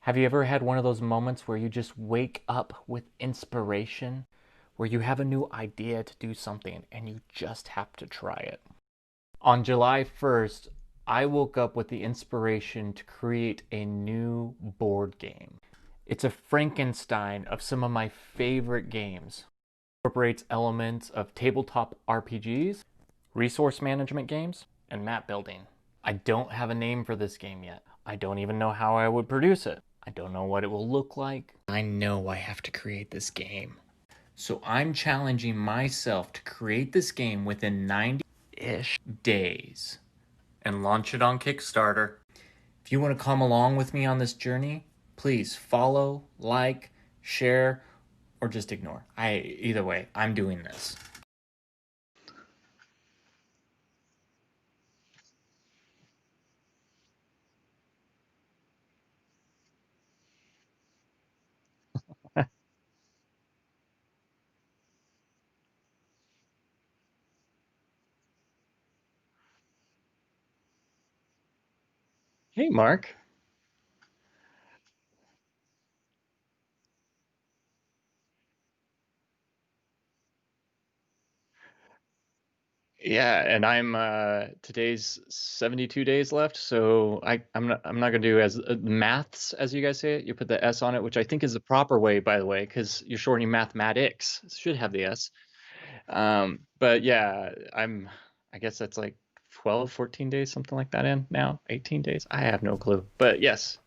Have you ever had one of those moments where you just wake up with inspiration, where you have a new idea to do something and you just have to try it? On July 1st, I woke up with the inspiration to create a new board game. It's a Frankenstein of some of my favorite games. It incorporates elements of tabletop RPGs, resource management games, and map building. I don't have a name for this game yet. I don't even know how I would produce it. I don't know what it will look like. I know I have to create this game. So I'm challenging myself to create this game within 90-ish days and launch it on Kickstarter. If you want to come along with me on this journey, please follow, like, share, or just ignore. Either way, I'm doing this. Hey, Mark. Yeah, and I'm today's 72 days left, so I'm not gonna do as maths as you guys say it. You put the S on it, which I think is the proper way, by the way, because you're shortening mathematics. It should have the S. But yeah, I guess that's like 12, 14 days, something like that in now. 18 days. I have no clue. But yes,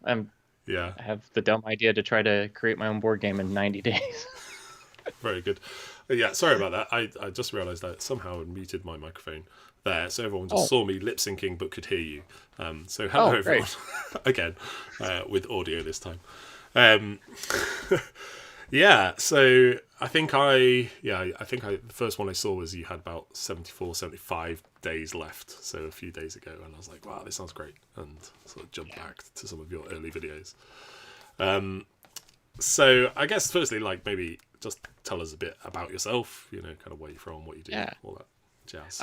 Yeah, I have the dumb idea to try to create my own board game in 90 days. very good. Yeah, sorry about that. I just realised that somehow I muted my microphone there, so everyone just Oh, saw me lip syncing but could hear you. So hello oh, everyone, great. again, with audio this time. Um, yeah, so I think the first one I saw was you had about 74, 75 days left, so a few days ago, and I was like, wow, this sounds great, and sort of jumped Yeah. back to some of your early videos. So I guess firstly, like maybe just tell us a bit about yourself. Kind of where you're from, what you do, Yeah. all that jazz.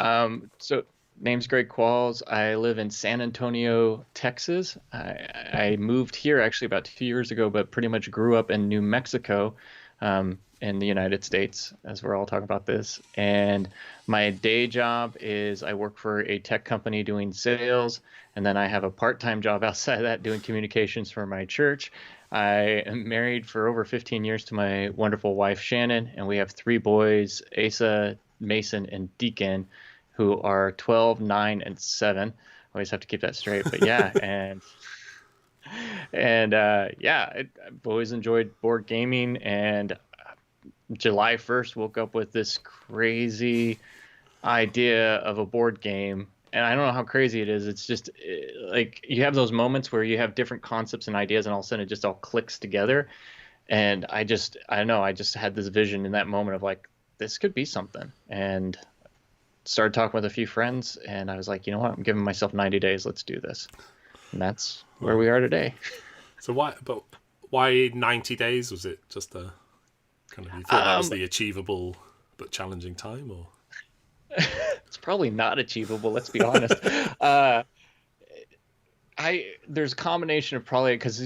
So name's Greg Qualls. I live in San Antonio, Texas. I moved here actually about 2 years ago, but pretty much grew up in New Mexico, in the United States, as we're all talking about this. And my day job is I work for a tech company doing sales, and then I have a part-time job outside of that doing communications for my church. I am married for over 15 years to my wonderful wife, Shannon, and we have three boys, Asa, Mason, and Deacon, who are 12, 9, and 7. Always have to keep that straight. But yeah, and yeah, I've always enjoyed board gaming. And July 1st, woke up with this crazy idea of a board game. And I don't know how crazy it is. It's just like you have those moments where you have different concepts and ideas, and all of a sudden it just all clicks together. And I don't know, I just had this vision in that moment of like, this could be something. And started talking with a few friends, and I was like, you know what, I'm giving myself 90 days. Let's do this. And that's where we are today. So why 90 days? Was it just a kind of, you thought that was Um, the achievable but challenging time, or? it's probably not achievable, let's be honest. Uh, there's a combination of probably because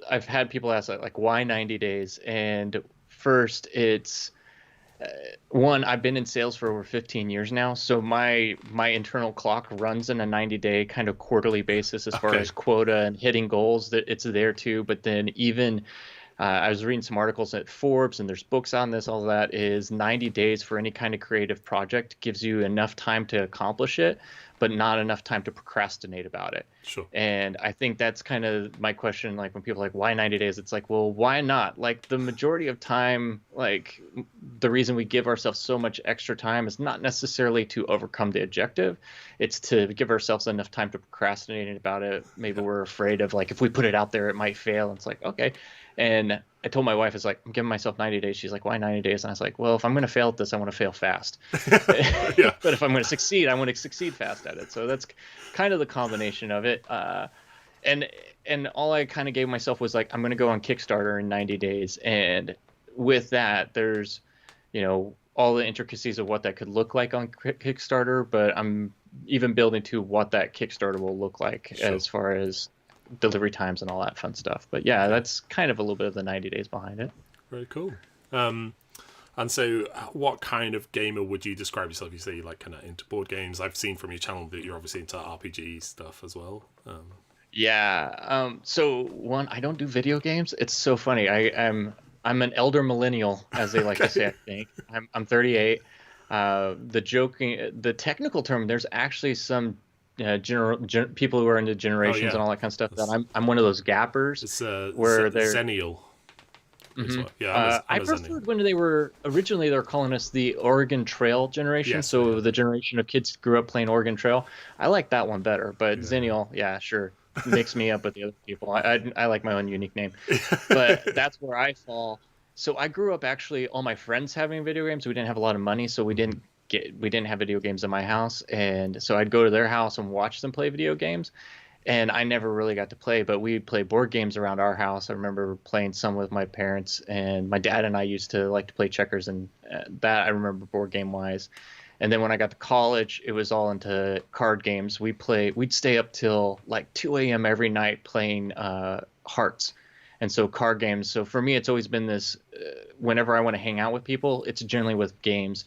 I've had people ask like why 90 days, and first it's one, I've been in sales for over 15 years now, so my internal clock runs in a 90-day kind of quarterly basis as far Okay. as quota and hitting goals. That it's there too. But then even I was reading some articles at Forbes, and there's books on this. All that is 90 days for any kind of creative project gives you enough time to accomplish it, but not enough time to procrastinate about it. Sure. And I think that's kind of my question. Like when people are like, why 90 days? It's like, well, why not? Like the majority of time, like the reason we give ourselves so much extra time is not necessarily to overcome the objective. It's to give ourselves enough time to procrastinate about it. Maybe Yeah. we're afraid of like, if we put it out there, it might fail. And it's like, okay. And I told my wife, it's like, I'm giving myself 90 days. She's like, why 90 days? And I was like, well, if I'm going to fail at this, I want to fail fast. Yeah. But if I'm going to succeed, I want to succeed fast at it. So that's kind of the combination of it. And and all I kind of gave myself was like, I'm going to go on Kickstarter in 90 days. And with that, there's, all the intricacies of what that could look like on Kickstarter, but I'm even building to what that Kickstarter will look like Sure. as far as delivery times and all that fun stuff. But yeah, Yeah. that's kind of a little bit of the 90 days behind it. Very cool. And so, what kind of gamer would you describe yourself? You say you like kind of into board games. I've seen from your channel that you're obviously into RPG stuff as well. Yeah. So one, I don't do video games. It's so funny. I'm an elder millennial, as they like to say. I think I'm 38. The technical term. There's actually some people who are into Oh generations yeah, and all that kind of stuff. That it's, I'm one of those gappers it's where they're. Zennial. Mhm. Yeah, I I'm a Zennial. preferred when they were calling us the Oregon Trail generation. Yes, yeah, So the generation of kids who grew up playing Oregon Trail. I like that one better, but yeah, Zennial, yeah, sure, mix me up with the other people. I like my own unique name, but yeah. that's where I fall. So I grew up actually all my friends having video games. We didn't have a lot of money, so we didn't have video games in my house, and so I'd go to their house and watch them play video games, and I never really got to play, but we'd play board games around our house. I remember playing some with my parents, and my dad and I used to like to play checkers, and that I remember board game wise. And then when I got to college, it was all into card games. We'd stay up till like 2 a.m. every night playing Hearts. And so card games. So for me, it's always been this. Whenever I want to hang out with people, it's generally with games.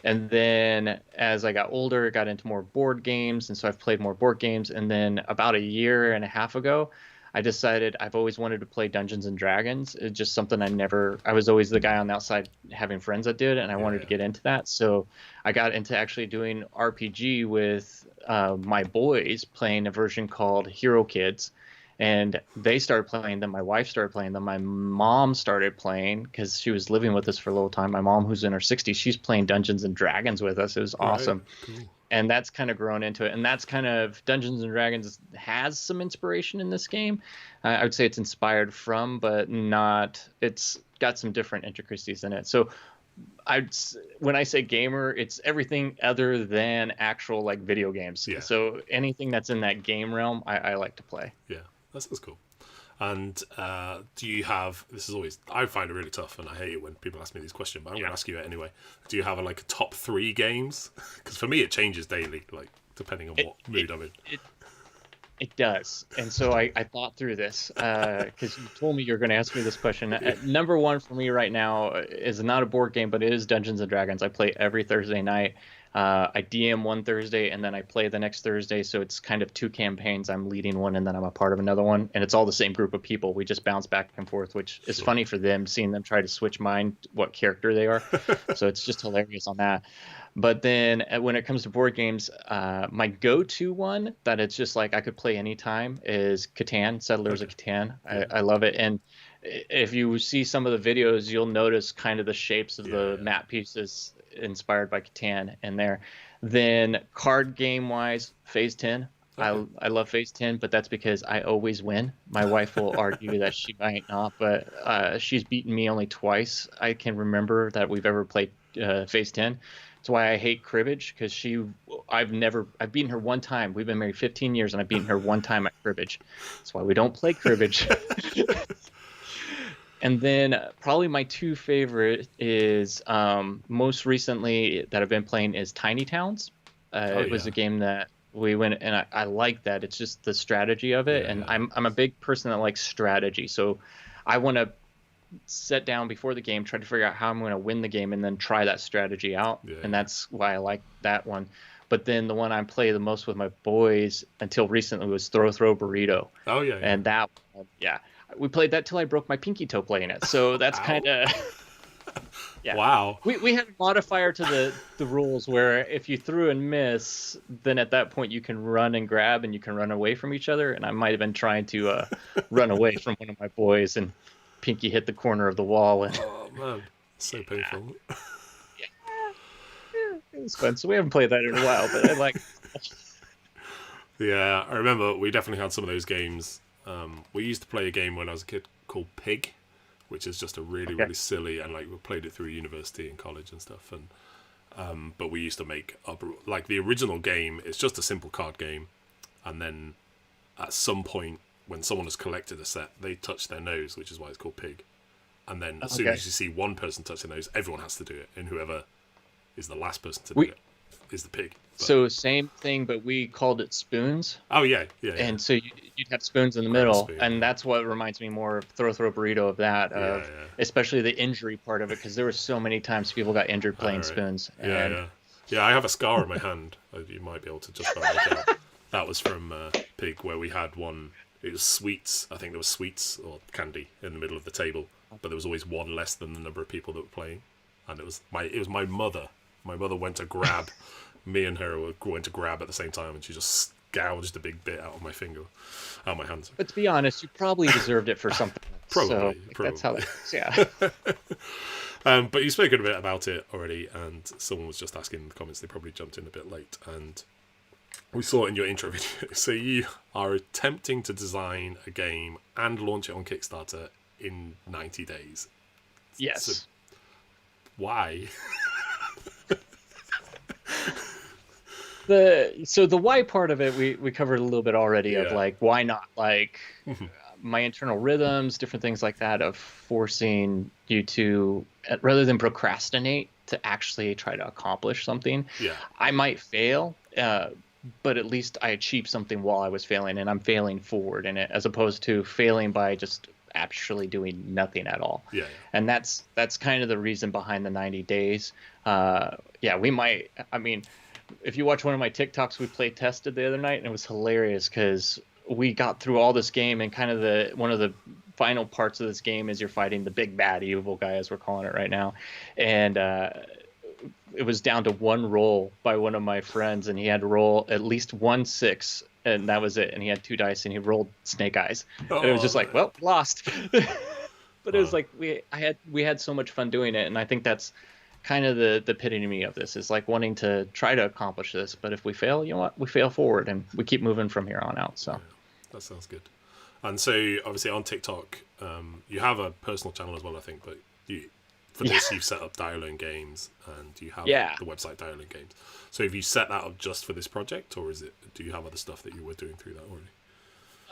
And then as I got older, I got into more board games, and so I've played more board games. And then about a year and a half ago, I decided I've always wanted to play Dungeons and Dragons. It's just something I was always the guy on the outside having friends that did, and I wanted to Yeah. get into that. So I got into actually doing RPG with my boys, playing a version called Hero Kids. And they started playing them. My wife started playing them. My mom started playing because she was living with us for a little time. My mom, who's in her 60s, she's playing Dungeons and Dragons with us. It was Right. awesome. Cool. And that's kind of grown into it. And that's kind of Dungeons and Dragons has some inspiration in this game. I would say it's inspired from, but not. It's got some different intricacies in it. So when I say gamer, it's everything other than actual like video games. Yeah. So anything that's in that game realm, I like to play. Yeah. That's cool. And do you have? This is always I find it really tough, and I hate it when people ask me these questions. But I'm going to ask you it anyway. Do you have a top 3 games? Because for me, it changes daily, like depending on what mood I'm in. It does. And so I thought through this because you told me you're going to ask me this question. Number one for me right now is not a board game, but it is Dungeons and Dragons. I play every Thursday night. I DM one Thursday and then I play the next Thursday. So it's kind of 2 campaigns. I'm leading one and then I'm a part of another one. And it's all the same group of people. We just bounce back and forth, which is funny for them, seeing them try to switch what character they are. So it's just hilarious on that. But then when it comes to board games, my go-to one that it's just like I could play anytime is Catan, Settlers of Catan. I love it. And if you see some of the videos, you'll notice kind of the shapes of the map pieces inspired by Catan in there. Then card game wise, Phase 10. Okay. I love Phase 10, but that's because I always win. My wife will argue that she might not, but she's beaten me only twice I can remember that we've ever played Phase 10. That's why I hate cribbage, because I've beaten her one time. We've been married 15 years and I've beaten her one time at cribbage. That's why we don't play cribbage. And then probably my two favorite is most recently that I've been playing is Tiny Towns. Oh It was yeah. a game that we went and I like that. It's just the strategy of it, Yeah, and yeah. I'm a big person that likes strategy. So I want to sit down before the game, try to figure out how I'm going to win the game, and then try that strategy out. Yeah, And yeah. that's why I like that one. But then the one I play the most with my boys until recently was Throw Burrito, Oh yeah, yeah. and that yeah, we played that till I broke my pinky toe playing it. So that's Ow. kind of yeah. Wow. We had a modifier to the rules where if you threw and miss, then at that point you can run and grab and you can run away from each other. And I might have been trying to run away from one of my boys, and pinky hit the corner of the wall, and Oh man, so painful. yeah, it was fun. So we haven't played that in a while, but I like. Yeah, I remember we definitely had some of those games. We used to play a game when I was a kid called Pig, which is just a really, Okay. really silly, and like we played it through university and college and stuff. And but we used to make up like the original game. It's just a simple card game, and then at some point when someone has collected a set, they touch their nose, which is why it's called Pig. And then as soon Okay. as you see one person touch their nose, everyone has to do it, and whoever is the last person to do We it is the pig. But, so same thing, but we called it spoons. oh yeah, yeah, yeah. And so you'd have spoons in the Grab a middle, spoon. and that's what reminds me more of Throw Burrito of that, of Yeah, yeah. especially the injury part of it, because there were so many times people got injured playing Alright. spoons. Yeah, And yeah. Yeah, I have a scar on my hand. You might be able to just about make out. That was from Pig, where we had one. It was sweets. I think there was sweets or candy in the middle of the table, but there was always one less than the number of people that were playing, and it was my mother. My mother went to grab. Me and her were going to grab at the same time, and she just gouged a big bit out of my finger, out of my hand. But to be honest, you probably deserved it for something else. Probably, So like, that's how probably. that works. Yeah. But you've spoken a bit about it already, and someone was just asking in the comments. They probably jumped in a bit late, and we saw it in your intro video. So you are attempting to design a game and launch it on Kickstarter in 90 days. Yes. So why? The why part of it we covered a little bit already, of Yeah. like, why not, like my internal rhythms, different things like that, of forcing you to rather than procrastinate, to actually try to accomplish something. Yeah. I might fail, but at least I achieved something while I was failing, and I'm failing forward in it, as opposed to failing by just actually doing nothing at all. Yeah. And that's kind of the reason behind the 90 days. Yeah, we might. I mean, if you watch one of my TikToks, we play tested the other night, and it was hilarious because we got through all this game, and kind of one of the final parts of this game is you're fighting the big bad evil guy, as we're calling it right now, and it was down to one roll by one of my friends, and he had to roll at least 1 6, and that was it. And he had 2 dice, and he rolled snake eyes. And it was just like, well, lost. But it was like we had so much fun doing it, and I think that's kind of the epitome of this, is like wanting to try to accomplish this. But if we fail, you know what? We fail forward, and we keep moving from here on out. So That sounds good. And so, obviously, on TikTok, you have a personal channel as well, I think. But for this, you've set up Dialone Games, and you have the website Dialone Games. So, have you set that up just for this project, or do you have other stuff that you were doing through that already?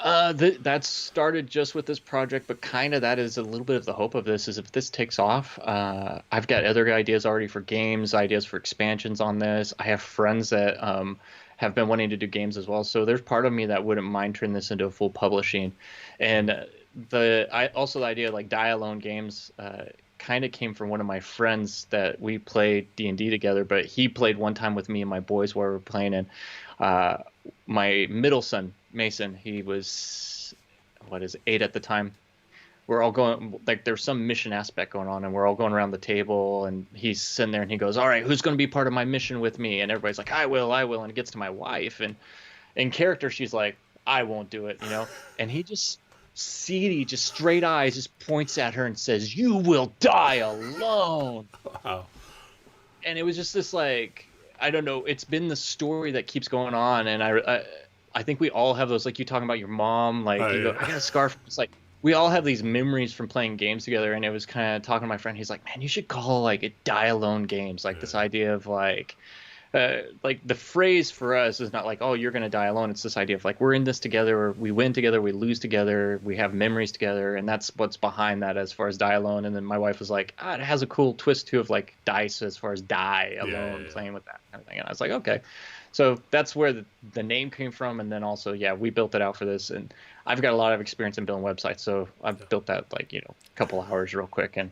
that started just with this project, but kind of that is a little bit of the hope of this, is if this takes off, I've got other ideas already for games, ideas for expansions on this. I have friends that have been wanting to do games as well, so there's part of me that wouldn't mind turning this into a full publishing. And the idea of like Dialone Games kind of came from one of my friends that we played D&D together, but he played one time with me and my boys while we were playing, and my middle son Mason, he was 8 at the time. We're all going, like, there's some mission aspect going on, and we're all going around the table, and he's sitting there and he goes, all right, who's going to be part of my mission with me? And everybody's like, I will. And it gets to my wife, and in character she's like, I won't do it, and he just seedy, just straight eyes, just points at her and says, you will die alone. Wow. And it was just this, like, I don't know, it's been the story that keeps going on, and I think we all have those, like you talking about your mom, like Oh you go, I yeah, got a scarf. It's like we all have these memories from playing games together. And it was kind of talking to my friend. He's like, man, you should call like it die alone games. Like this yeah, idea of like the phrase for us is not like, oh, you're going to die alone. It's this idea of like, we're in this together, we win together, we lose together, we have memories together. And that's what's behind that as far as die alone. And then my wife was like, it has a cool twist too of like dice as far as die yeah, alone, yeah. playing with that kind of thing. And I was like, okay. So that's where the name came from. And then also, yeah, we built it out for this. And I've got a lot of experience in building websites. So I've built that like, a couple hours real quick and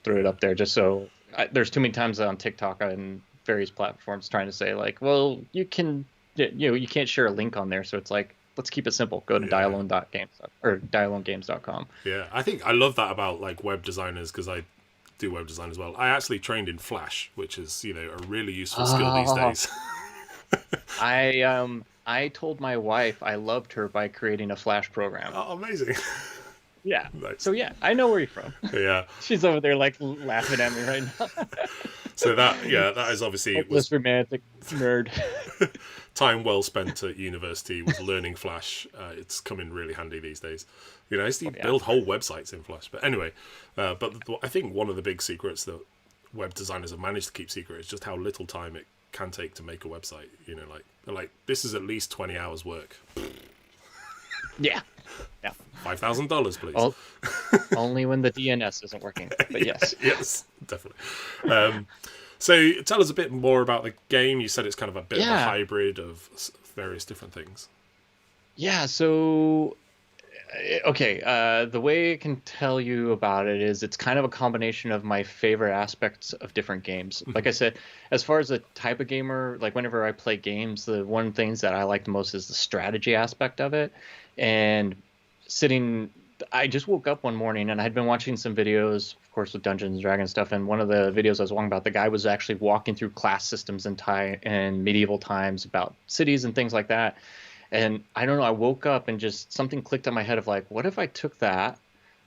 threw it up there just so there's too many times on TikTok and various platforms trying to say like, well, you can't share a link on there. So it's like, let's keep it simple. Go to Yeah. dialone.games or dialonegames.com. Yeah, I think I love that about like web designers because I do web design as well. I actually trained in Flash, which is a really useful skill these days. I told my wife I loved her by creating a Flash program. Oh, amazing! Yeah. Nice. So yeah, I know where you're from. Yeah. She's over there like laughing at me right now. So that is obviously Hopeless was romantic nerd. time well spent at university with learning Flash. It's come in really handy these days. I used to build whole websites in Flash. But anyway, I think one of the big secrets that web designers have managed to keep secret is just how little time it can take to make a website. Like this is at least 20 hours work. Yeah. Yeah. $5,000, please. Only when the DNS isn't working. But yes. Yes, definitely. So tell us a bit more about the game. You said it's kind of a bit of a hybrid of various different things. Yeah, so okay, the way I can tell you about it is it's kind of a combination of my favorite aspects of different games. Like I said, as far as the type of gamer, like whenever I play games, the one things that I like the most is the strategy aspect of it. And I just woke up one morning and I'd been watching some videos, of course, with Dungeons and Dragons stuff. And one of the videos I was watching about, the guy was actually walking through class systems in medieval times about cities and things like that. And I don't know, I woke up and just something clicked in my head of like, what if I took that,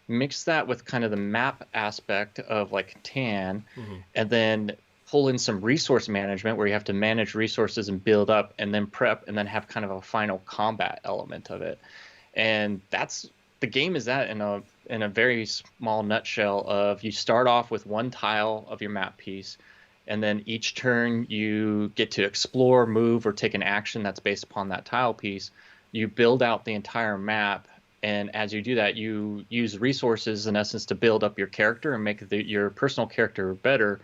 mixed that with kind of the map aspect of like Catan, and then pull in some resource management where you have to manage resources and build up and then prep and then have kind of a final combat element of it. And the game is that in a very small nutshell of you start off with one tile of your map piece, and then each turn you get to explore, move, or take an action that's based upon that tile piece. You build out the entire map, and as you do that, you use resources in essence to build up your character and make your personal character better,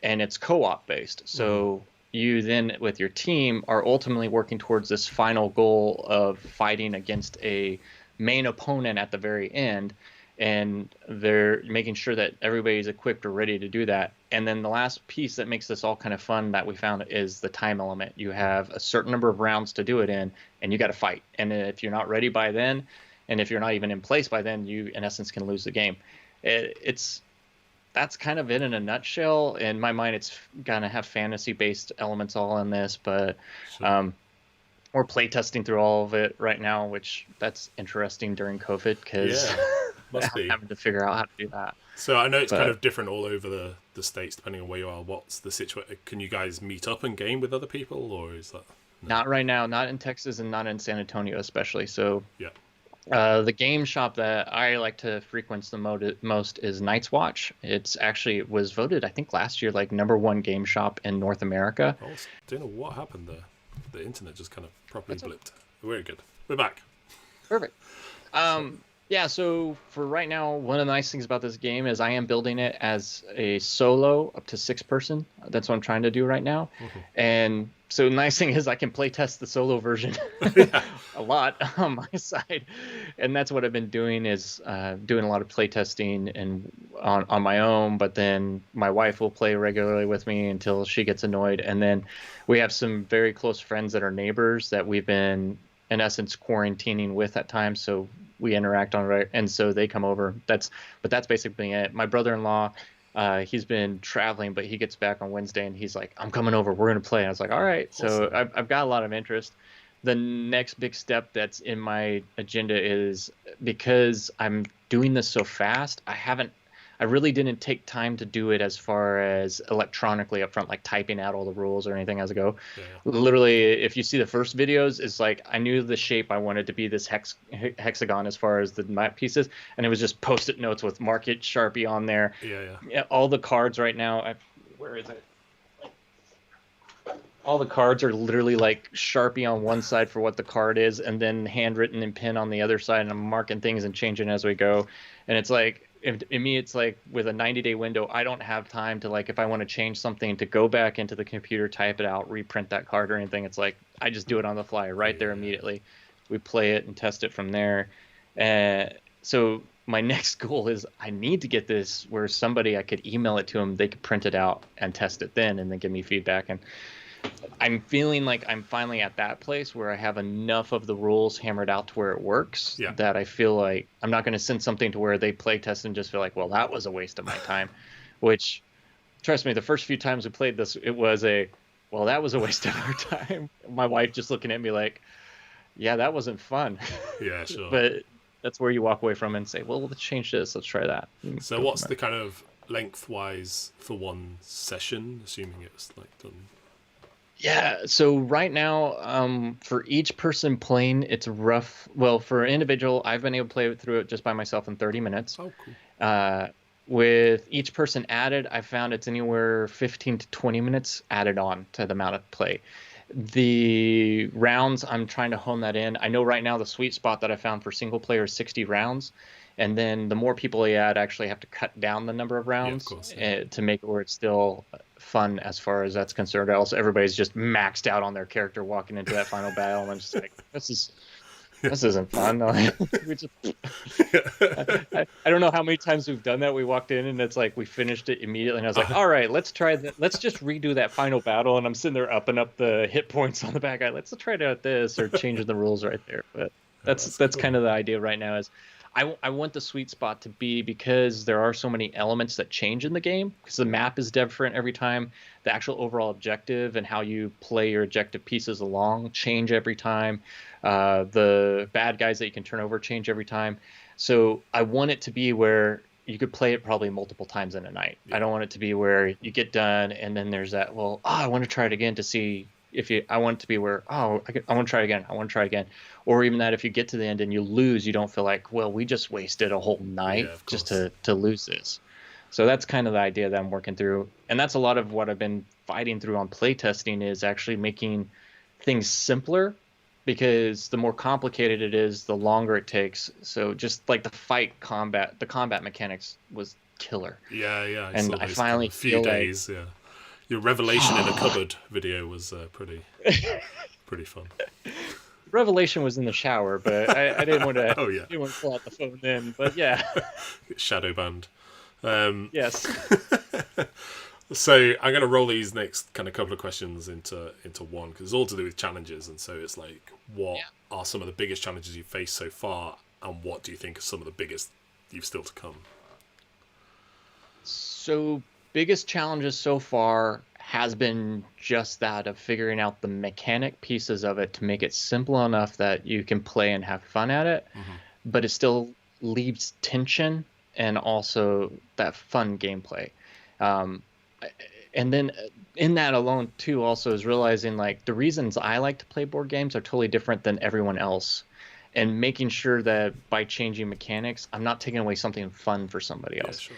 and it's co-op based. So you then, with your team, are ultimately working towards this final goal of fighting against a main opponent at the very end, and they're making sure that everybody's equipped or ready to do that. And then the last piece that makes this all kind of fun that we found is the time element. You have a certain number of rounds to do it in, and you got to fight. And if you're not ready by then, and if you're not even in place by then, you in essence can lose the game. That's kind of it in a nutshell. In my mind, it's gonna have fantasy-based elements all in this, but we're playtesting through all of it right now, which that's interesting during COVID because must be having to figure out how to do that. So I know it's kind of different all over the states depending on where you are. What's the situation? Can you guys meet up and game with other people, or is that not right now? Not in Texas and not in San Antonio, especially. So yeah. The game shop that I like to frequent the most is Night's Watch. It was voted, I think, last year like #1 game shop in North America. I don't know what happened there. The internet just kind of properly blipped. Very good. We're back. Perfect. Yeah, so for right now, one of the nice things about this game is I am building it as a solo up to 6 person. That's what I'm trying to do right now. And so the nice thing is I can play test the solo version a lot on my side. And that's what I've been doing is doing a lot of play testing and on my own, but then my wife will play regularly with me until she gets annoyed. And then we have some very close friends that are neighbors that we've been, in essence, quarantining with at times. So we interact on it, and so they come over. That's basically it. My brother-in-law, he's been traveling, but he gets back on Wednesday, and he's like, "I'm coming over. We're gonna play." And I was like, "All right." Awesome. So I've got a lot of interest. The next big step that's in my agenda is because I'm doing this so fast. I really didn't take time to do it as far as electronically up front, like typing out all the rules or anything as I go. Yeah. Literally, if you see the first videos, it's like I knew the shape I wanted to be this hexagon as far as the map pieces, and it was just post-it notes with mark it Sharpie on there. Yeah. Yeah, all the cards right now, where is it? All the cards are literally like Sharpie on one side for what the card is, and then handwritten in pen on the other side, and I'm marking things and changing as we go. And it's like, in me, it's like with a 90-day window, I don't have time to, like, if I want to change something, to go back into the computer, type it out, reprint that card or anything. It's like I just do it on the fly right there immediately. We play it and test it from there. So my next goal is I need to get this where somebody, I could email it to them, they could print it out and test it then, and then give me feedback. And I'm feeling like I'm finally at that place where I have enough of the rules hammered out to where it works, that I feel like I'm not going to send something to where they play test and just feel like, well, that was a waste of my time. Which, trust me, the first few times we played this, it was well, that was a waste of our time. My wife just looking at me like, yeah, that wasn't fun. Yeah, sure. But that's where you walk away from and say, well, let's change this. Let's try that. So what's the kind of lengthwise for one session, assuming it's like done? Yeah, so right now, for each person playing, it's rough. Well, for individual, I've been able to play through it just by myself in 30 minutes. Oh, cool. With each person added, I found it's anywhere 15 to 20 minutes added on to the amount of play. The rounds, I'm trying to hone that in. I know right now the sweet spot that I found for single player is 60 rounds. And then the more people you add, actually have to cut down the number of rounds to make it where it's still fun as far as that's concerned. Else everybody's just maxed out on their character walking into that final battle, and I'm just like, this isn't fun. I don't know how many times we've done that. We walked in and it's like we finished it immediately, and I was like, all right, let's try that. Let's just redo that final battle. And I'm sitting there upping up the hit points on the back guy. Let's try out this or changing the rules right there. But that's cool. Kind of the idea right now is I want the sweet spot to be, because there are so many elements that change in the game, because the map is different every time. The actual overall objective and how you play your objective pieces along change every time. The bad guys that you can turn over change every time. So I want it to be where you could play it probably multiple times in a night. Yeah. I don't want it to be where you get done and then there's that, I want to try it again to see I want it to be where, I want to try it again. I want to try it again. Or even that if you get to the end and you lose, you don't feel like, well, we just wasted a whole night just to lose this. So that's kind of the idea that I'm working through. And that's a lot of what I've been fighting through on playtesting, is actually making things simpler, because the more complicated it is, the longer it takes. So just like the combat mechanics was killer. Yeah. And I finally few days, yeah. Your revelation in a cupboard video was pretty fun. Revelation was in the shower, but I didn't want to. Didn't want to pull out the phone then. But yeah, shadow banned. Yes. So I'm going to roll these next kind of couple of questions into one, because it's all to do with challenges, and so it's like, what are some of the biggest challenges you've faced so far, and what do you think are some of the biggest you've still to come? So biggest challenges so far has been just that, of figuring out the mechanic pieces of it to make it simple enough that you can play and have fun at it, but it still leaves tension and also that fun gameplay. And then in that alone too, also is realizing like the reasons I like to play board games are totally different than everyone else, and making sure that by changing mechanics, I'm not taking away something fun for somebody else. Sure.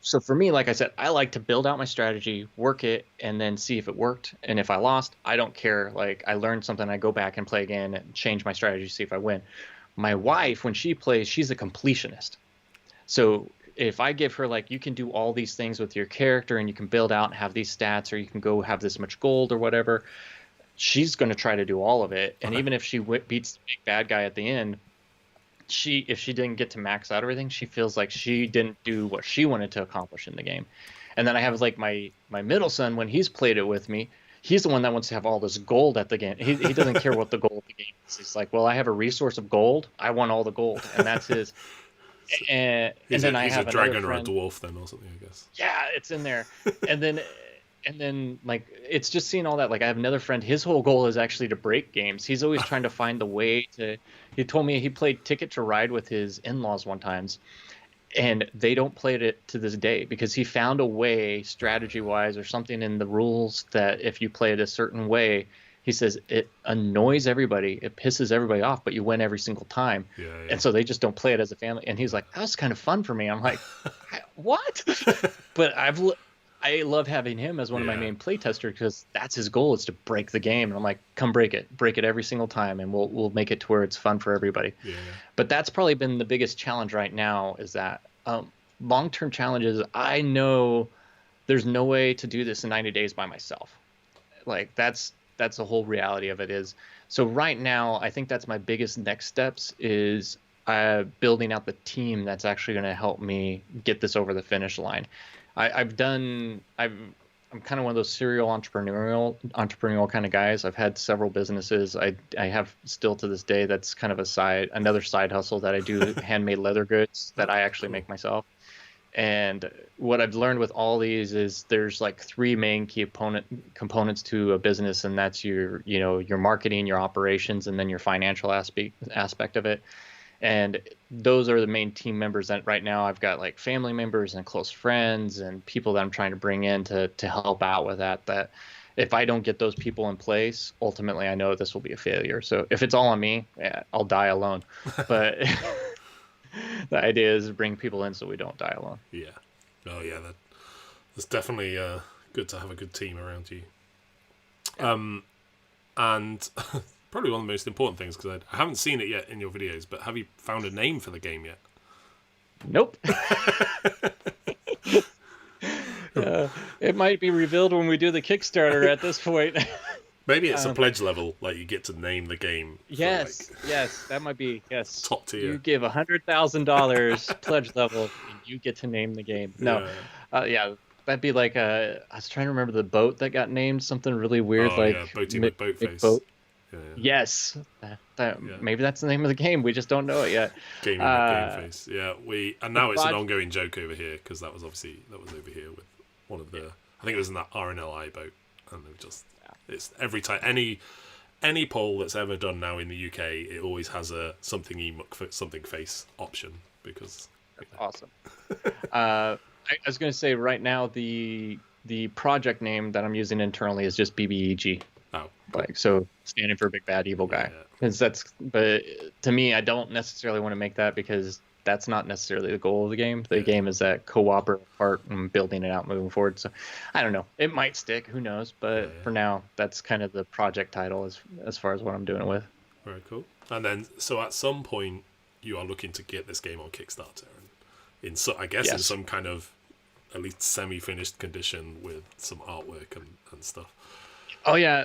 So for me, like I said, I like to build out my strategy, work it, and then see if it worked. And if I lost, I don't care. Like, I learned something, I go back and play again and change my strategy, see if I win. My wife, when she plays, she's a completionist. So if I give her, like, you can do all these things with your character and you can build out and have these stats, or you can go have this much gold or whatever, she's going to try to do all of it. And even if she beats the big bad guy at the end, if she didn't get to max out everything, she feels like she didn't do what she wanted to accomplish in the game. And then I have like my middle son, when he's played it with me, he's the one that wants to have all this gold at the game. He doesn't care what the goal of the game is. He's like, well, I have a resource of gold, I want all the gold, and that's his. And then I have a dragon or a dwarf then or something, I guess. Yeah, it's in there. And then like, it's just seeing all that. Like, I have another friend, his whole goal is actually to break games. He's always trying to find the way to. He told me he played Ticket to Ride with his in-laws one times, and they don't play it to this day because he found a way, strategy wise or something in the rules, that if you play it a certain way, he says it annoys everybody, it pisses everybody off, but you win every single time. Yeah, yeah. And so they just don't play it as a family. And he's like, that was kind of fun for me. I'm like, what? But I love having him as one of my main play testers because that's his goal, is to break the game. And I'm like, come break it every single time, and we'll make it to where it's fun for everybody. Yeah. But that's probably been the biggest challenge right now, is that long-term challenges. I know there's no way to do this in 90 days by myself. Like that's the whole reality of it is. So right now, I think that's my biggest next steps is building out the team that's actually going to help me get this over the finish line. I'm kind of one of those serial entrepreneurial kind of guys. I've had several businesses. I have still to this day, that's kind of another side hustle that I do, handmade leather goods that I actually make myself. And what I've learned with all these is there's like three main key components to a business, and that's your marketing, your operations, and then your financial aspect of it. And those are the main team members that right now I've got, like family members and close friends and people that I'm trying to bring in to help out with that. That if I don't get those people in place, ultimately I know this will be a failure. So if it's all on me, I'll die alone. But the idea is to bring people in so we don't die alone. Yeah. Oh yeah, that's definitely good to have a good team around you. And probably one of the most important things, because I haven't seen it yet in your videos, but have you found a name for the game yet? Nope. It might be revealed when we do the Kickstarter at this point. Maybe it's a pledge level, like you get to name the game. Yes, that might be, yes. Top tier. You give $100,000 pledge level, and you get to name the game. No, that'd be like I was trying to remember the boat that got named something really weird, Boating with Boat Face. Boat. Yeah. Yes, maybe that's the name of the game. We just don't know it yet. Game Face. Yeah, and now it's an ongoing joke over here, because that was over here with one of the. I think it was in that RNLI boat, and they've just. It's every time any poll that's ever done now in the UK, it always has a something face option, because awesome. I was going to say right now the project name that I'm using internally is just BBEG. Oh, like so, standing for Big Bad Evil Guy. Because but to me, I don't necessarily want to make that, because that's not necessarily the goal of the game. The game is that cooperative part and building it out moving forward. So I don't know. It might stick. Who knows? But for now, that's kind of the project title as far as what I'm doing it with. Very cool. And then, so at some point, you are looking to get this game on Kickstarter, in some kind of at least semi-finished condition with some artwork and stuff. Oh yeah.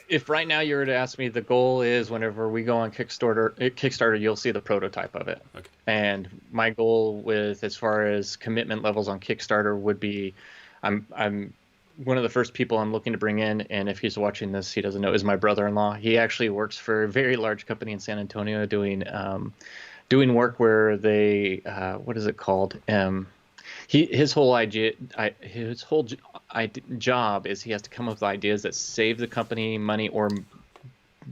If right now you were to ask me, the goal is whenever we go on Kickstarter, you'll see the prototype of it. Okay. And my goal with, as far as commitment levels on Kickstarter, would be, I'm one of the first people I'm looking to bring in, and if he's watching this, he doesn't know, is my brother-in-law. He actually works for a very large company in San Antonio doing work where they, what is it called? His whole job is he has to come up with ideas that save the company money or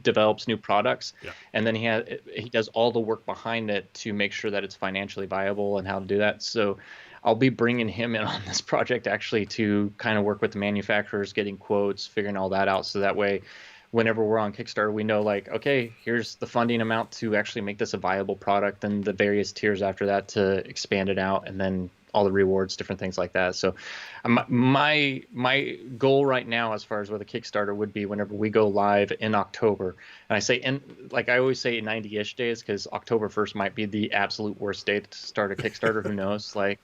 develops new products, and then he does all the work behind it to make sure that it's financially viable and how to do that. So I'll be bringing him in on this project actually to kind of work with the manufacturers, getting quotes, figuring all that out, so that way whenever we're on Kickstarter, we know, like, okay, here's the funding amount to actually make this a viable product, and the various tiers after that to expand it out, and then all the rewards, different things like that. So my goal right now, as far as with a Kickstarter, would be whenever we go live in October. And I say, like I always say, 90-ish days, because October 1st might be the absolute worst day to start a Kickstarter. Who knows? Like,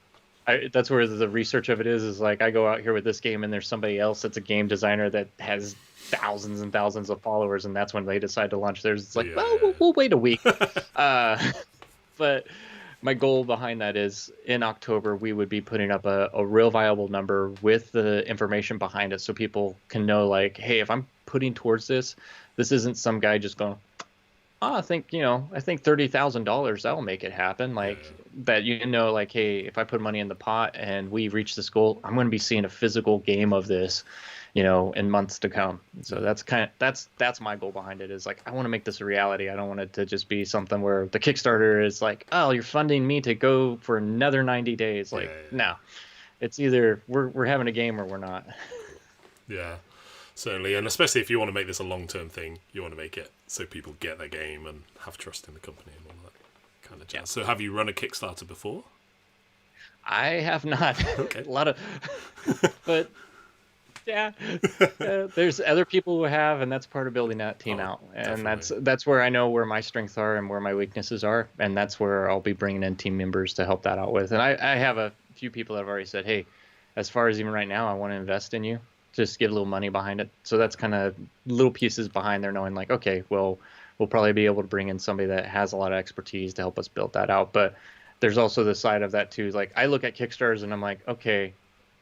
that's where the research of it is like, I go out here with this game and there's somebody else that's a game designer that has thousands and thousands of followers, and that's when they decide to launch theirs. It's like, we'll wait a week. But my goal behind that is in October, we would be putting up a real viable number with the information behind it, so people can know, like, hey, if I'm putting towards this isn't some guy just going, I think $30,000, that'll make it happen. Like that, like, hey, if I put money in the pot and we reach this goal, I'm going to be seeing a physical game of this. in months to come. So that's my goal behind it, is like, I want to make this a reality. I don't want it to just be something where the Kickstarter is like, oh, you're funding me to go for another 90 days. Like, no, it's either we're having a game or we're not. Yeah, certainly. And especially if you want to make this a long-term thing, you want to make it so people get their game and have trust in the company and all that kind of jazz. Yeah. So have you run a Kickstarter before? I have not. Okay. A lot of, but yeah, there's other people who have, and that's part of building that team out. And definitely. that's where I know where my strengths are and where my weaknesses are, and that's where I'll be bringing in team members to help that out with. And I have a few people that have already said, hey, as far as even right now, I want to invest in you. Just get a little money behind it. So that's kind of little pieces behind there, knowing like, okay, well, we'll probably be able to bring in somebody that has a lot of expertise to help us build that out. But there's also the side of that too. Like, I look at Kickstarters and I'm like, okay,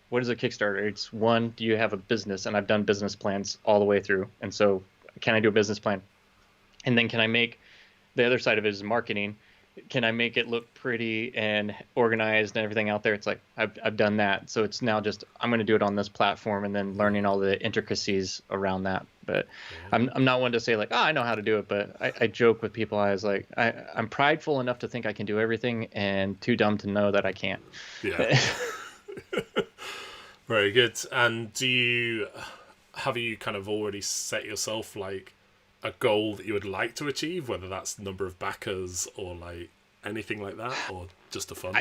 what is a Kickstarter? It's one, do you have a business? And I've done business plans all the way through. And so can I do a business plan? And then can I make, the other side of it is marketing. Can I make it look pretty and organized and everything out there? It's like, I've done that. So it's now just, I'm going to do it on this platform, and then learning all the intricacies around that. But I'm not one to say like, oh, I know how to do it. But I joke with people. I was like, I'm prideful enough to think I can do everything, and too dumb to know that I can't. Yeah. Very good. And have you kind of already set yourself like a goal that you would like to achieve, whether that's number of backers or like anything like that, or just a fund?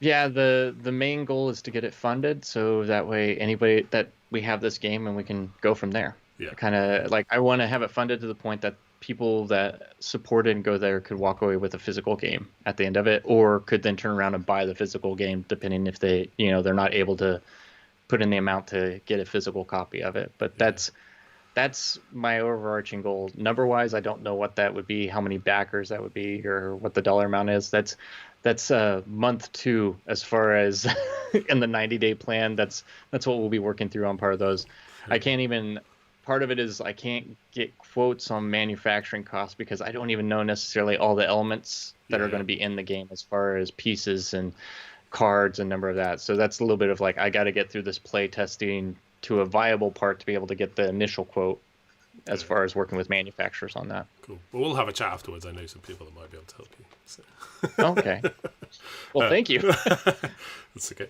Yeah, the main goal is to get it funded, so that way anybody that we have this game and we can go from there. Yeah. Kind of like, I want to have it funded to the point that people that support it and go there could walk away with a physical game at the end of it, or could then turn around and buy the physical game, depending if they, they're not able to put in the amount to get a physical copy of it. But that's my overarching goal. Number wise, I don't know what that would be, how many backers that would be, or what the dollar amount is. That's month 2 as far as in the 90-day plan. That's what we'll be working through on part of those. I can't even, part of it is I can't get quotes on manufacturing costs because I don't even know necessarily all the elements that are going to be in the game as far as pieces and cards and number of that. So that's a little bit of like, I got to get through this play testing to a viable part to be able to get the initial quote as far as working with manufacturers on that. Cool. Well, we'll have a chat afterwards. I know some people that might be able to help you. So. Okay. Well, thank you. That's okay.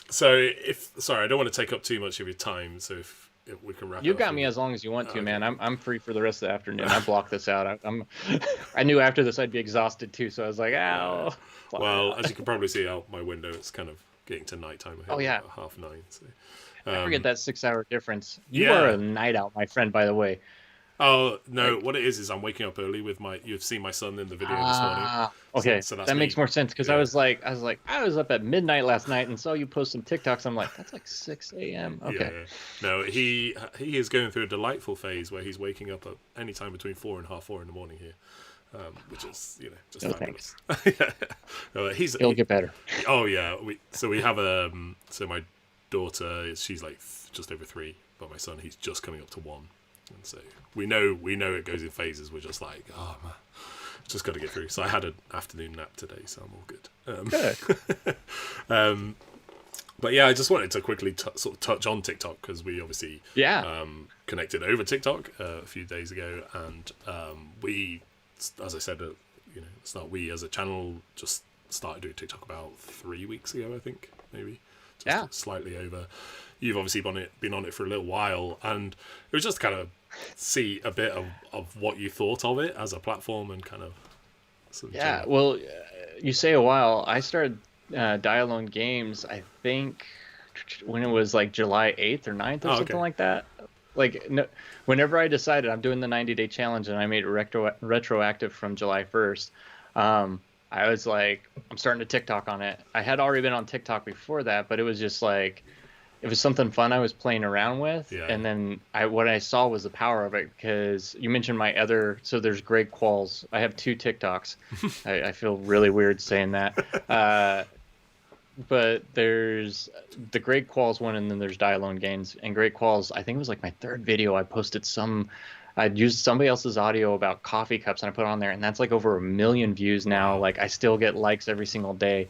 So sorry, I don't want to take up too much of your time. So if we can wrap. You got me as long as you want to, man. I'm free for the rest of the afternoon. I blocked this out. I knew after this I'd be exhausted too, so I was like, ow. Well, as you can probably see out my window, it's kind of getting to nighttime. Oh yeah. About 9:30. So. I forget that 6-hour difference. You are a night out, my friend, by the way. Oh, no, what it is I'm waking up early with you've seen my son in the video this morning. Okay, so that makes more sense, because I was up at midnight last night and saw you post some TikToks. I'm like, that's like 6 a.m. Okay. Yeah. No, he is going through a delightful phase where he's waking up at any time between 4 and half 4 in the morning here. Which is, just fabulous. No, he'll get better. Oh, yeah. We have so my daughter, she's like just over 3, but my son, he's just coming up to 1, and so we know it goes in phases. We're just like, oh man, just got to get through. So I had an afternoon nap today, so I'm all good. Good. But yeah, I just wanted to quickly sort of touch on TikTok, because we obviously connected over TikTok a few days ago, and we, as I said, it's not we as a channel just started doing TikTok about 3 weeks ago, I think, maybe. Just slightly over. You've obviously been on it for a little while, and it was just kind of see a bit of what you thought of it as a platform and kind of. Well, you say a while. I started Dialone Games, I think, when it was like July 8th or 9th or something like that. Like, whenever I decided I'm doing the 90-day challenge and I made it retroactive from July 1st, I was like, I'm starting to TikTok on it. I had already been on TikTok before that, but it was just like, it was something fun I was playing around with. Yeah. And then what I saw was the power of it, because you mentioned so there's Greg Qualls. I have 2 TikToks. I feel really weird saying that. But there's the Greg Qualls one, and then there's Dialone Games. And Greg Qualls, I think it was like my 3rd video. I'd used somebody else's audio about coffee cups, and I put it on there, and that's like over 1 million views now. Like, I still get likes every single day.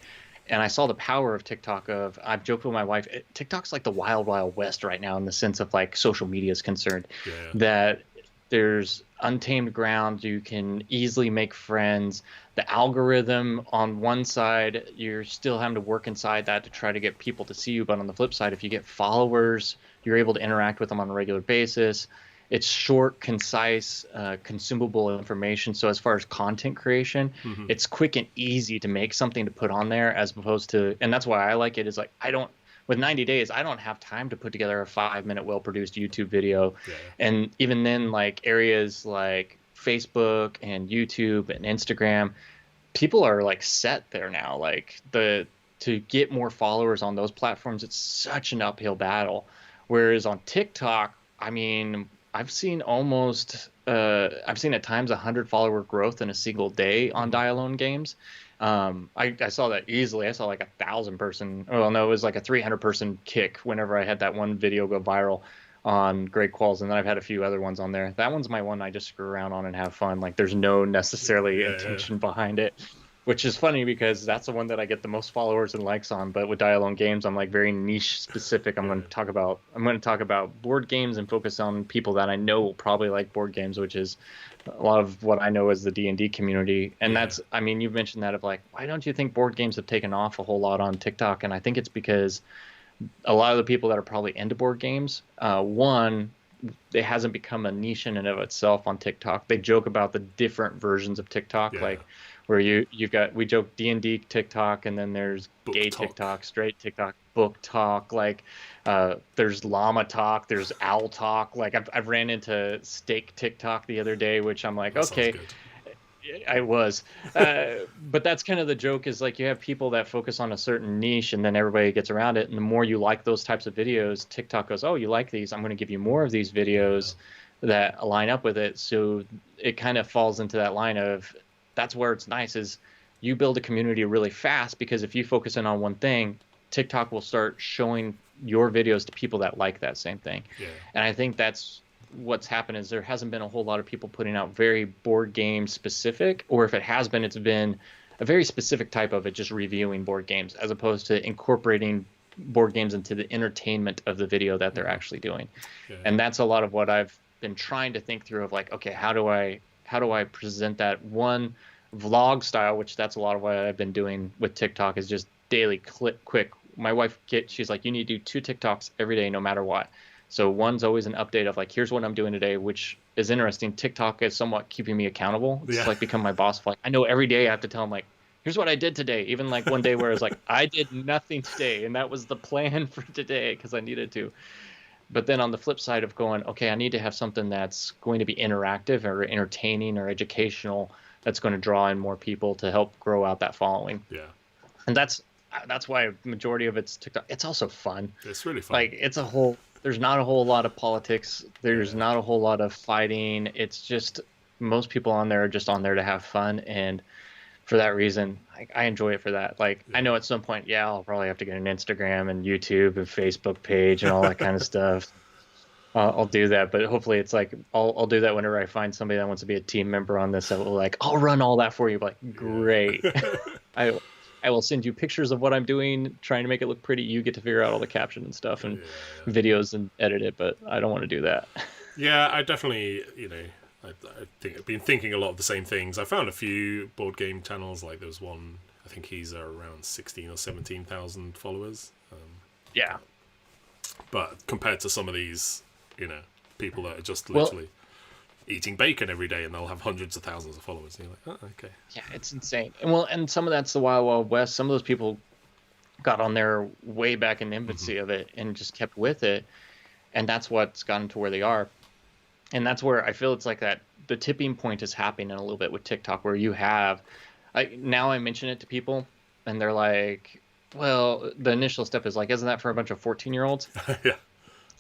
And I saw the power of TikTok. I've joked with my wife, TikTok's like the wild, wild west right now in the sense of like social media is concerned. Yeah. That there's untamed ground. You can easily make friends. The algorithm on one side, you're still having to work inside that to try to get people to see you. But on the flip side, if you get followers, you're able to interact with them on a regular basis. It's short, concise, consumable information. So as far as content creation, it's quick and easy to make something to put on there, as opposed to, and that's why I like it, is like, with 90 days, I don't have time to put together a 5-minute well-produced YouTube video. Yeah. And even then, like areas like Facebook and YouTube and Instagram, people are like set there now. Like to get more followers on those platforms, it's such an uphill battle. Whereas on TikTok, I mean, I've seen at times 100 follower growth in a single day on die-alone games. I saw that easily. I saw like 1,000 person. Oh no, it was like a 300 person kick whenever I had that one video go viral on Greg Qualls, and then I've had a few other ones on there. That one's my one I just screw around on and have fun. Like there's no necessarily intention behind it, which is funny because that's the one that I get the most followers and likes on. But with die-alone games, I'm like very niche specific. I'm going to talk about board games and focus on people that I know will probably like board games, which is a lot of what I know is the D&D community. And that's, I mean, you've mentioned that of like, why don't you think board games have taken off a whole lot on TikTok? And I think it's because a lot of the people that are probably into board games, one, it hasn't become a niche in and of itself on TikTok. They joke about the different versions of TikTok, like where we joke D&D TikTok, and then there's book gay talk. TikTok, straight TikTok, book talk, like there's llama talk, there's owl talk. Like I've ran into steak TikTok the other day, which I'm like, that okay, I was, but that's kind of the joke, is like you have people that focus on a certain niche and then everybody gets around it. And the more you like those types of videos, TikTok goes, oh, you like these, I'm going to give you more of these videos that align up with it. So it kind of falls into that line of, that's where it's nice, is you build a community really fast, because if you focus in on one thing, TikTok will start showing your videos to people that like that same thing. And I think that's what's happened, is there hasn't been a whole lot of people putting out very board game specific, or if it has been, it's been a very specific type of it, just reviewing board games, as opposed to incorporating board games into the entertainment of the video that they're actually doing. And that's a lot of what I've been trying to think through, of like, okay, how do I present that one vlog style, which that's a lot of what I've been doing with TikTok, is just daily quick. My wife, she's like, you need to do 2 TikToks every day, no matter what. So one's always an update of like, here's what I'm doing today, which is interesting. TikTok is somewhat keeping me accountable. It's like become my boss. Like I know every day I have to tell him like, here's what I did today. Even like one day where I was like, I did nothing today, and that was the plan for today because I needed to. But then on the flip side of going, okay, I need to have something that's going to be interactive or entertaining or educational, that's going to draw in more people to help grow out that following. And that's why majority of it's TikTok. It's also fun. It's really fun. Like there's not a whole lot of politics. There's not a whole lot of fighting. It's just most people on there are just on there to have fun. And for that reason, I enjoy it for that. Like I know at some point, I'll probably have to get an Instagram and YouTube and Facebook page and all that kind of stuff. I'll do that, but hopefully it's like I'll do that whenever I find somebody that wants to be a team member on this. That will like, I'll run all that for you. Like great. I will send you pictures of what I'm doing, trying to make it look pretty. You get to figure out all the caption and stuff and videos and edit it, but I don't want to do that. I definitely, I think I've been thinking a lot of the same things. I found a few board game channels. Like there was one, I think he's around 16 or 17,000 followers. But compared to some of these, people that are just literally eating bacon every day and they'll have hundreds of thousands of followers. And you're like, oh, okay. Yeah, it's insane. And some of that's the Wild Wild West. Some of those people got on there way back in the infancy of it and just kept with it. And that's what's gotten to where they are. And that's where I feel it's like that the tipping point is happening a little bit with TikTok, where you have, now I mention it to people and they're like, well, the initial step is like, isn't that for a bunch of 14-year-olds?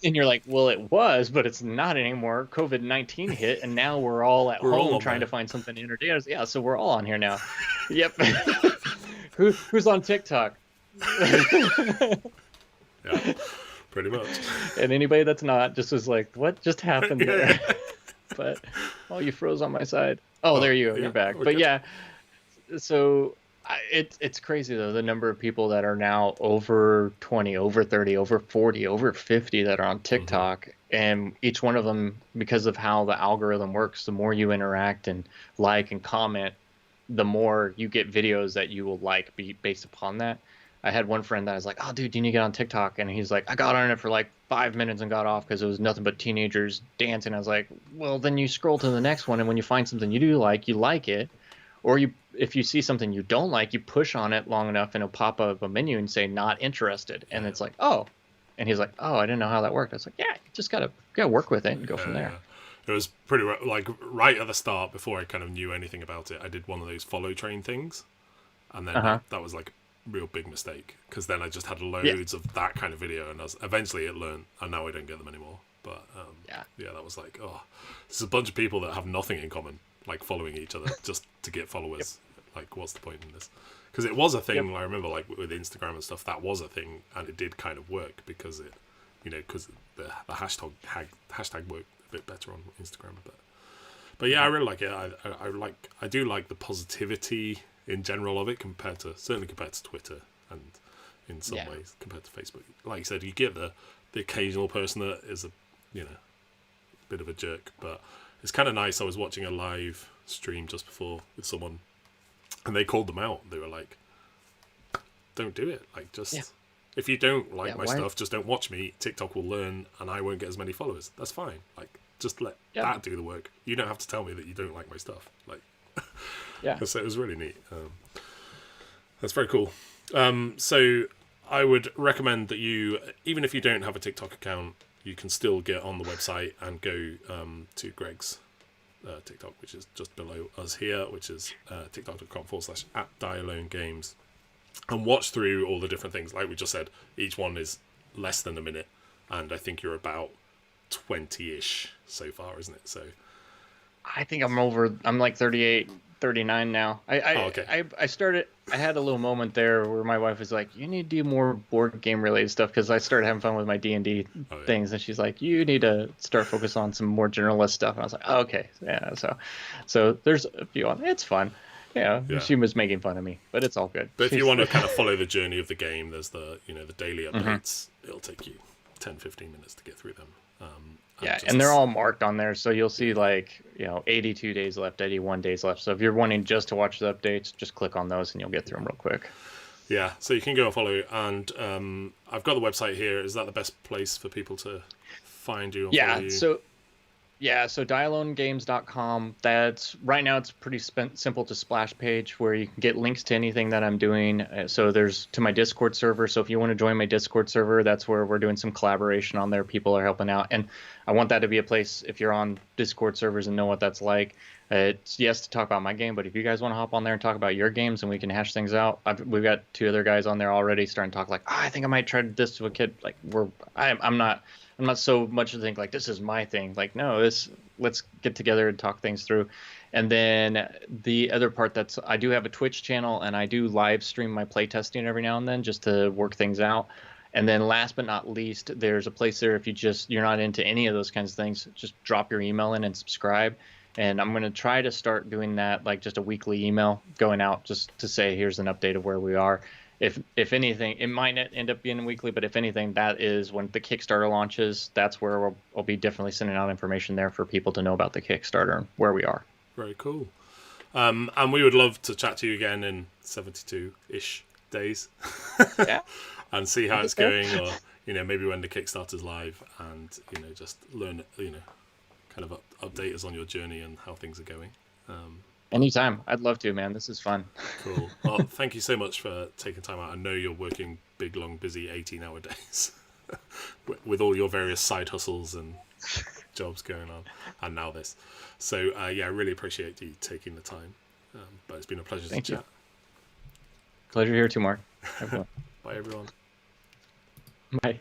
And you're like, well, it was, but it's not anymore. COVID-19 hit, and now we're all at home trying to find something to entertain us. Yeah, so we're all on here now. Yep. Who's on TikTok? Pretty much. And anybody that's not just was like, what just happened there? But, you froze on my side. Oh, there you go. You're back. But so It's crazy though, the number of people that are now over 20, over 30, over 40, over 50 that are on Hmm. TikTok, and each one of them, because of how the algorithm works, the more you interact and like and comment, the more you get videos that you will like be based upon that. I had one friend that was like, "Oh, dude, do you need to get on TikTok?" And he's like, "I got on it for like 5 minutes and got off because it was nothing but teenagers dancing." I was like, "Well, then you scroll to the next one, and when you find something you do like, you like it, or you if you see something you don't like, you push on it long enough, and it'll pop up a menu and say not interested." And Yeah. it's like, "Oh," and he's like, "Oh, I didn't know how that worked." I was like, "Yeah, you just gotta work with it and go from there." Yeah. It was pretty like right at the start before I kind of knew anything about it. I did one of those follow train things, and then Uh huh. that was like a real big mistake because then I just had Yeah. loads of that kind of video, and eventually it learned, and now I don't get them anymore. But Yeah. yeah, that was like, oh, there's a bunch of people that have nothing in common, like following each other just to get Yep. followers. Like, what's the point in this? Because it was a Yep. thing. I remember, like with Instagram and stuff, that was a thing, and it did kind of work because it, because the hashtag worked a bit better on Instagram. But yeah, I really like it. I do like the positivity in general of it certainly compared to Twitter, and in some Yeah. ways compared to Facebook. Like you said, you get the occasional person that is a bit of a jerk, but it's kind of nice. I was watching a live stream just before with someone, and they called them out. They were like, "Don't do it. Like, Yeah. just if you don't Yeah. like my Why? stuff, just don't watch me. TikTok will learn, and I won't get as many followers. That's fine. Like, just let Yep. that do the work. You don't have to tell me that you don't like my stuff. Like, Yeah. so it was really neat. That's very cool. So I would recommend that you, even if you don't have a TikTok account, you can still get on the website and go to Greg's TikTok, which is just below us here, which is tiktok.com/@diealonegames, and watch through all the different things. Like we just said, each one is less than a minute, and I think you're about 20-ish so far, isn't it? So, I think I'm like 38, 39 now. oh, okay. I started, I had a little moment there where my wife was like, "You need to do more board game related stuff," because I started having fun with my D&D Oh, yeah. things, and she's like, "You need to start focus on some more generalist stuff." And I was like, oh, "Okay, yeah." So there's a few on. It's fun. Yeah, Yeah. she was making fun of me, but it's all good. But if you She's want to kind of follow the journey of the game, there's the daily Mhm. updates. It'll take you 10, 15 minutes to get through them. Yeah, Just and they're all marked on there, so you'll see like 82 days left, 81 days left. So if you're wanting just to watch the updates, just click on those and you'll get through them real quick. yeah. So you can go and follow, and I've got the website here. Is that the best place for people to find you and follow Yeah, you? so dialonegames.com. That's right now. It's a pretty simple to splash page where you can get links to anything that I'm doing. So there's to my Discord server. So if you want to join my Discord server, that's where we're doing some collaboration on there. People are helping out, and I want that to be a place. If you're on Discord servers and know what that's like, it's yes to talk about my game, but if you guys want to hop on there and talk about your games and we can hash things out, we've got two other guys on there already starting to talk like, I think I might try this to a kid. Like I'm not so much to think like this is my thing. Like, no, let's get together and talk things through. And then the other part that's I do have a Twitch channel and I do live stream my playtesting every now and then just to work things out. And then last but not least, there's a place there if you're not into any of those kinds of things, just drop your email in and subscribe. And I'm going to try to start doing that, like just a weekly email going out just to say here's an update of where we are. If anything, it might not end up being weekly, but if anything, that is when the Kickstarter launches. That's where I'll be definitely sending out information there for people to know about the Kickstarter and where we are. Very cool. And we would love to chat to you again in 72-ish days Yeah, and see how we'll it's get there. going, or maybe when the Kickstarter's live, and just learn, kind of update us on your journey and how things are going. Anytime. I'd love to, man. This is fun. Cool. Well, thank you so much for taking time out. I know you're working big, long, busy 18-hour days with all your various side hustles and jobs going on, and now this. So, yeah, I really appreciate you taking the time. But it's been a pleasure Thank to you. chat. Pleasure here too, Mark. Have a good one. Bye, everyone. Bye.